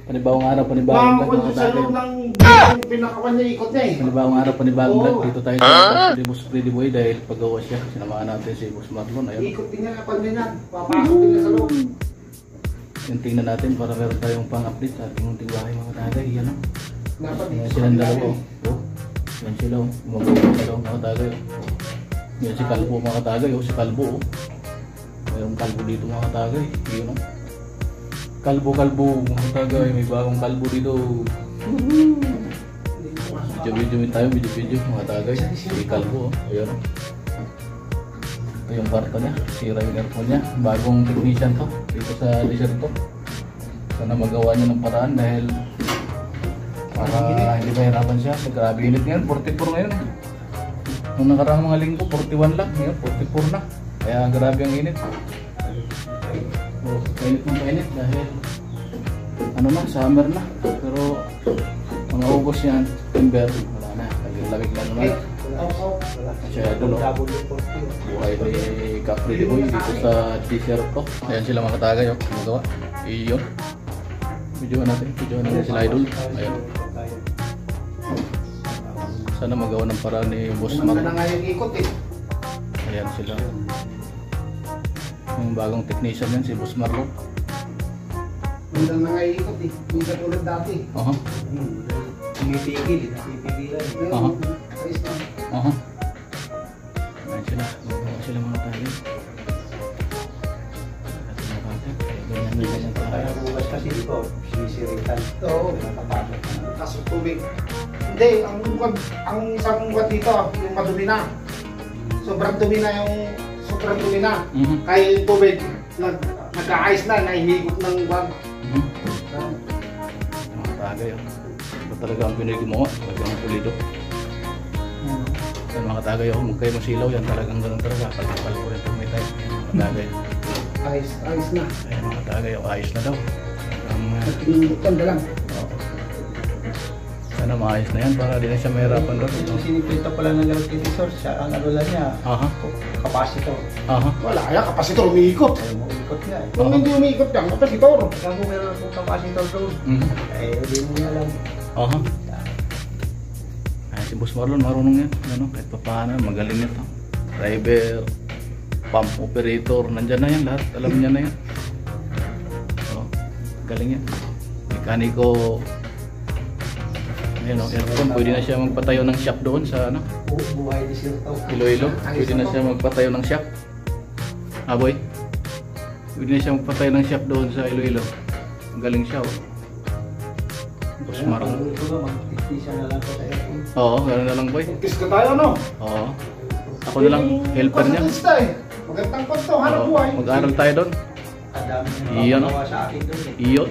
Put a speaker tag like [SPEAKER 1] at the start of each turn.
[SPEAKER 1] Panibawang araw, panibawang vlog mga katagay.
[SPEAKER 2] Pinakawan niya ikot niya eh.
[SPEAKER 1] Panibawang araw, panibawang vlog. Dito tayo sa Boss Freddy Boy dahil paggawa siya. Sinamahan natin si Boss Marlon. Ayun.
[SPEAKER 2] Ikot din niya kapag ganyan. Papasok din niya sa loob.
[SPEAKER 1] Yung tingnan natin para meron tayong pang-update sa ating munting bahay mga katagay. Yan o. Yan silang dalawa o. Yan sila o. Gumagawa sila mga katagay o. Yan si Kalbo mga katagay o. Si Kalbo o. Mayroong kalbo dito mga katagay. Yun o. Kalbo mga katagay. May bagong kalbo dito. Video tayo. Video mga katagay. Si Kalbo o. Ayun o. Ito yung kwarto niya. Sira yung aircon niya. Bagong technician to. Dito sa desierto. Sana magawa niya ng paraan dahil para hindi mahirapan siya. Grabe init ngayon. 44 ngayon. Nung nakaraang mga linggo 41 lang. Ngayon 44 na. Kaya grabe ang init. Kainit ng kainit dahil ano na, summer na. Pero mga August yan, September, wala na. Lamig na naman. Siya doon o. Buhay ni Capri de Boy dito sa desierto. Ayan sila mga katagay o. Magawa. Iyon. Videoan natin sila idol. Ayan. Sana magawa ng paraan ni Boss Mark.
[SPEAKER 2] Maganda nga yung ikot eh.
[SPEAKER 1] Ayan sila. Yung bagong technician yan si Boss Marlon.
[SPEAKER 2] Maganda nga yung ikot eh. Hindi katulad dati. Tumitigil. Ayos na.
[SPEAKER 1] Ayan sila. Magawa sila mga tayo. Ganyan tayo.
[SPEAKER 3] Bukas kasi dito, sinisiritan.
[SPEAKER 2] Oo. Kaso tubig. Hindi, ang isang buwan dito, yung madumi na. Sobrang dumi na yung Kaya yung tubig, nagka-ice na, nahihigot ng buwan.
[SPEAKER 1] Mga tagay o. Ito talaga ang Pinoy gumawa. Talagang pulido. Yan mga tagay o. Huwag kayo masilaw yan. Talagang ganun talaga. Kalpal ko rin ito may tayo. Mga tagay.
[SPEAKER 2] Ayos na.
[SPEAKER 1] Ayan mga tagay o. Ayos na daw.
[SPEAKER 2] Natindukan na lang.
[SPEAKER 1] Sana maayos na yan para di na siya mahirapan doon.
[SPEAKER 3] Yung sinipita pala ng relativity siya, ang ano lang niya, capacitor.
[SPEAKER 2] Wala kaya kapasitor umiikot.
[SPEAKER 3] Ay, umiikot niya eh.
[SPEAKER 2] Kung hindi umiikot yan, kapasitor.
[SPEAKER 3] Kaya kung meron akong capacitor doon, hindi mo niya alam.
[SPEAKER 1] Ay, si Boss Marlon marunong yan. Ano, kahit pa paano, magaling nito. Driver, pump operator, nandyan na yan lahat. Alam niya na yan. Galing yan. Mekaniko. Ayan o, aircon. Pwede na siya magpatayo ng shop doon sa ano?
[SPEAKER 3] Buhay desierto.
[SPEAKER 1] Iloilo. Pwede na siya magpatayo ng shop. Boy? Pwede na siya magpatayo ng shop doon sa Iloilo. Galing siya o. Boss Marlon.
[SPEAKER 3] Mag-technician na lang ko sa aircon.
[SPEAKER 1] Oo, gano'n na lang boy.
[SPEAKER 2] Kiss ka tayo no?
[SPEAKER 1] Oo. Ako na lang, helper niya.
[SPEAKER 2] Magandang kwento, hanap buhay.
[SPEAKER 1] Mag-aaral tayo doon.
[SPEAKER 3] Ang dami
[SPEAKER 1] Iyon.
[SPEAKER 3] na sa akin doon eh.
[SPEAKER 1] Iyon.